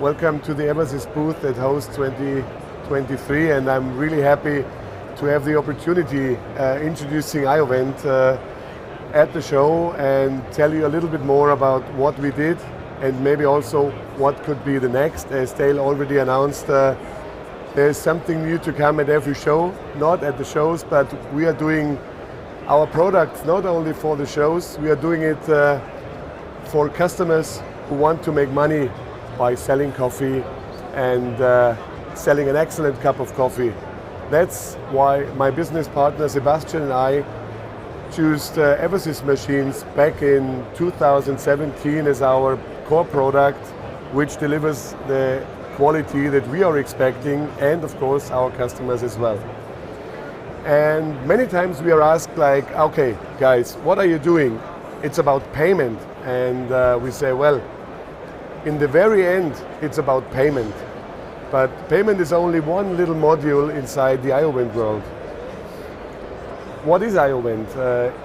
Welcome to the Eversys booth at Host 2023, and I'm really happy to have the opportunity introducing iovent at the show and tell you a little bit more about what we did and maybe also what could be the next. As Dale already announced, there's something new to come at every show, not at the shows, but we are doing our products not only for the shows, we are doing it for customers who want to make money by selling coffee and selling an excellent cup of coffee. That's why my business partner Sebastian and I chose Eversys machines back in 2017 as our core product, which delivers the quality that we are expecting, and of course our customers as well. And many times we are asked like, okay guys, what are you doing? It's about payment. And we say, well, in the very end, it's about payment. But payment is only one little module inside the iovent world. What is iovent?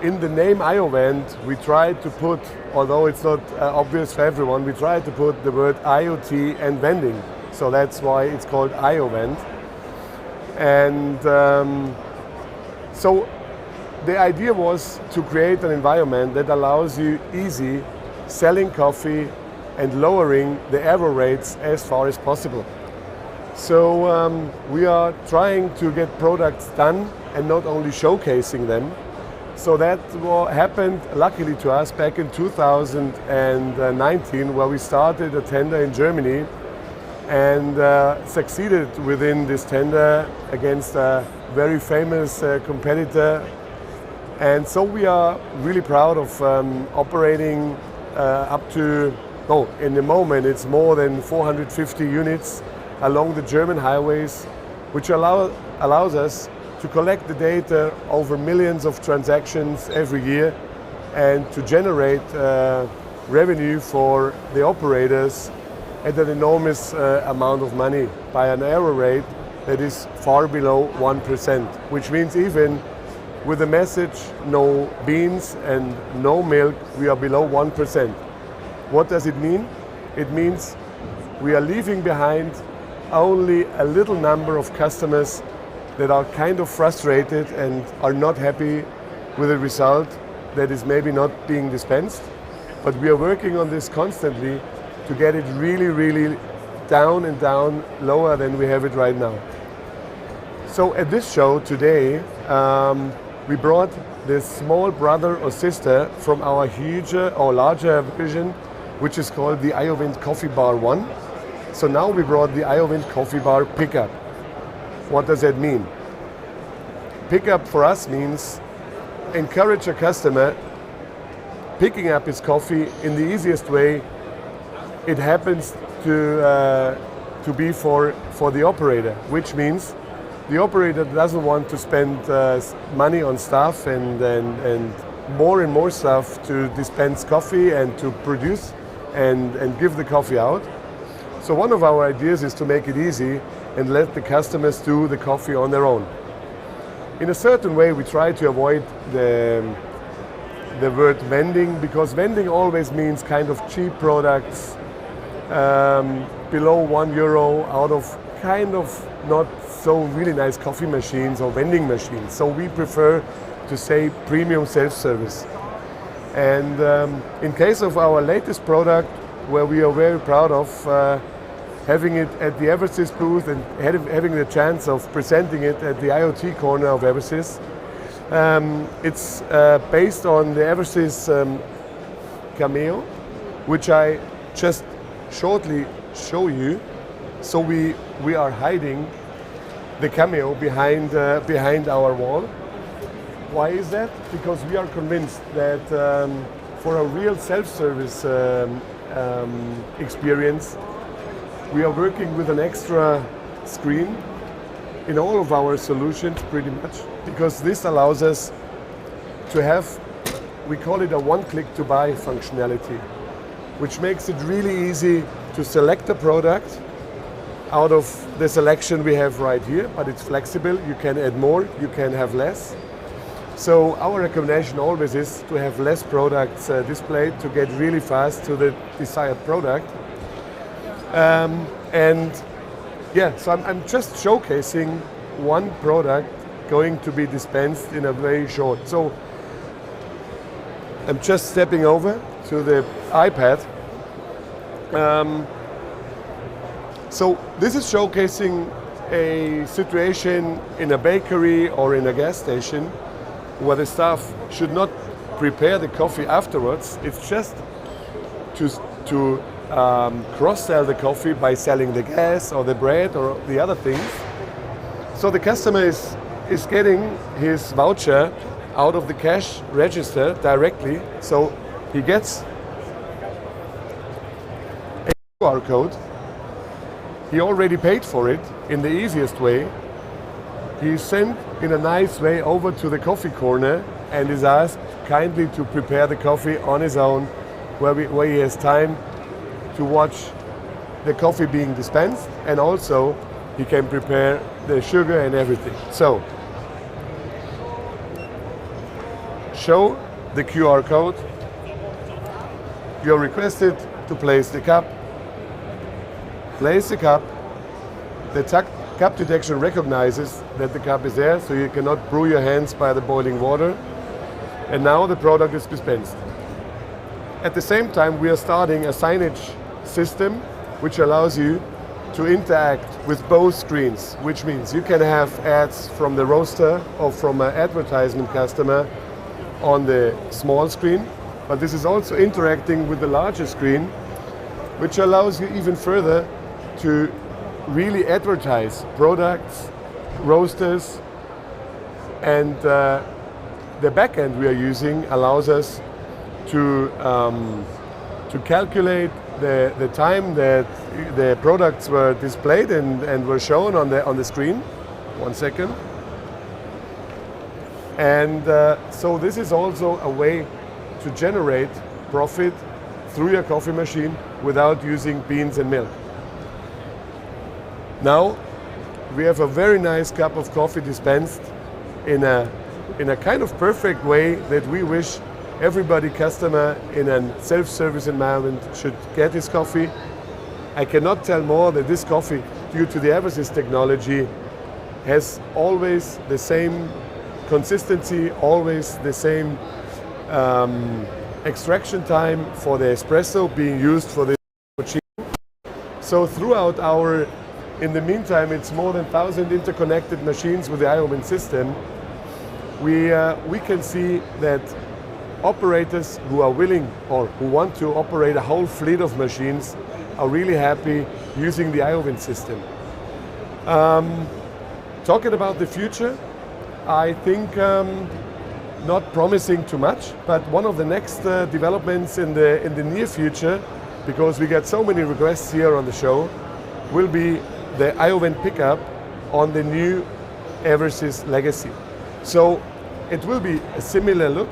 In the name iovent, we try to put, although it's not obvious for everyone, we try to put the word IoT and vending. So that's why it's called iovent. And so the idea was to create an environment that allows you easy selling coffee and lowering the error rates as far as possible. So we are trying to get products done and not only showcasing them. So that happened luckily to us back in 2019, where we started a tender in Germany and succeeded within this tender against a very famous competitor. And so we are really proud of operating up to, in the moment it's more than 450 units along the German highways, which allows us to collect the data over millions of transactions every year and to generate revenue for the operators at an enormous amount of money by an error rate that is far below 1%, which means even with the message no beans and no milk, we are below 1%. What does it mean? It means we are leaving behind only a little number of customers that are kind of frustrated and are not happy with the result that is maybe not being dispensed. But we are working on this constantly to get it really, really down and down, lower than we have it right now. So at this show today, we brought this small brother or sister from our huger or larger version, which is called the iovent Coffee Bar 1. So now we brought the iovent Coffee Bar Pickup. What does that mean? Pickup for us means encourage a customer picking up his coffee in the easiest way. It happens to be for the operator, which means the operator doesn't want to spend money on staff and more stuff to dispense coffee and to produce and give the coffee out. So one of our ideas is to make it easy and let the customers do the coffee on their own. In a certain way, we try to avoid the word vending, because vending always means kind of cheap products below €1 out of kind of not so really nice coffee machines or vending machines. So we prefer to say premium self-service. And in case of our latest product, where we are very proud of having it at the Eversys booth and having the chance of presenting it at the IoT corner of Eversys, it's based on the Eversys Cameo, which I just shortly show you. So we are hiding the Cameo behind our wall. Why is that? Because we are convinced that for a real self-service experience, we are working with an extra screen in all of our solutions pretty much, because this allows us to have, we call it a one-click to buy functionality, which makes it really easy to select a product out of the selection we have right here, but it's flexible. You can add more, you can have less. So our recommendation always is to have less products displayed to get really fast to the desired product. And yeah, so I'm just showcasing one product going to be dispensed in a very short. So I'm just stepping over to the iPad. So this is showcasing a situation in a bakery or in a gas station where the staff should not prepare the coffee afterwards. It's just to cross-sell the coffee by selling the gas or the bread or the other things. So the customer is getting his voucher out of the cash register directly. So he gets a QR code. He already paid for it in the easiest way. He's sent in a nice way over to the coffee corner and is asked kindly to prepare the coffee on his own, where he has time to watch the coffee being dispensed, and also he can prepare the sugar and everything. So, show the QR code. You're requested to place the cup. Place the cup. The cup detection recognizes that the cup is there, so you cannot brew your hands by the boiling water. And now the product is dispensed. At the same time, we are starting a signage system which allows you to interact with both screens, which means you can have ads from the roaster or from an advertisement customer on the small screen, but this is also interacting with the larger screen, which allows you even further to really advertise products, roasters, and the backend we are using allows us to calculate the time that the products were displayed and were shown on the screen. 1 second. And so this is also a way to generate profit through your coffee machine without using beans and milk. Now we have a very nice cup of coffee dispensed in a kind of perfect way that we wish everybody customer in a self-service environment should get his coffee. I cannot tell more that this coffee, due to the Eversys technology, has always the same consistency, always the same extraction time for the espresso being used for the machine. So throughout in the meantime, it's more than 1,000 interconnected machines with the iovent system. We can see that operators who are willing or who want to operate a whole fleet of machines are really happy using the iovent system. Talking about the future, I think not promising too much, but one of the next developments in the near future, because we get so many requests here on the show, will be the iovent pickup on the new Eversys legacy. So it will be a similar look.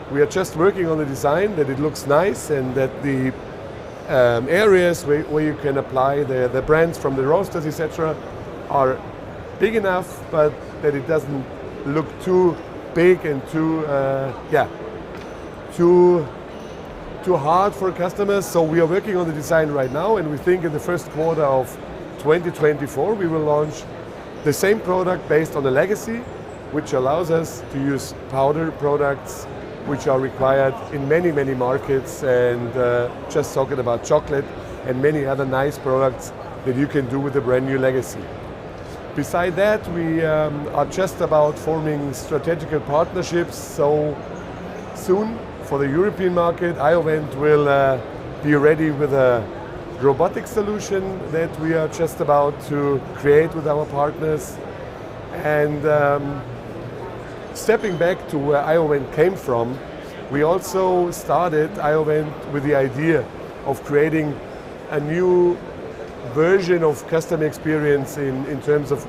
We are just working on the design that it looks nice and that the areas where you can apply the brands from the roasters, etc., are big enough, but that it doesn't look too big and too hard for customers. So we are working on the design right now, and we think in the first quarter of 2024 we will launch the same product based on the legacy, which allows us to use powder products which are required in many markets, and just talking about chocolate and many other nice products that you can do with the brand new legacy. Beside that, we are just about forming strategical partnerships, so soon for the European market, iovent will be ready with a robotic solution that we are just about to create with our partners. And stepping back to where iovent came from, we also started iovent with the idea of creating a new version of customer experience in terms of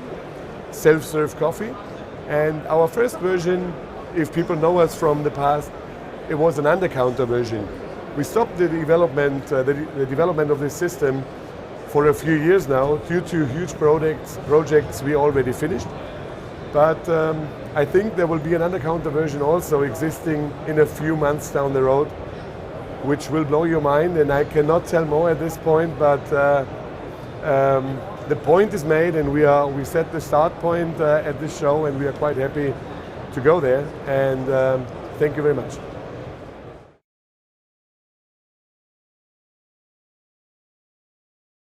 self-serve coffee. And our first version, if people know us from the past, it was an under-counter version. We stopped the development of this system for a few years now due to huge projects we already finished. But I think there will be an under-counter version also existing in a few months down the road. which will blow your mind, and I cannot tell more at this point, but the point is made, and we set the start point at this show, and we are quite happy to go there, and thank you very much.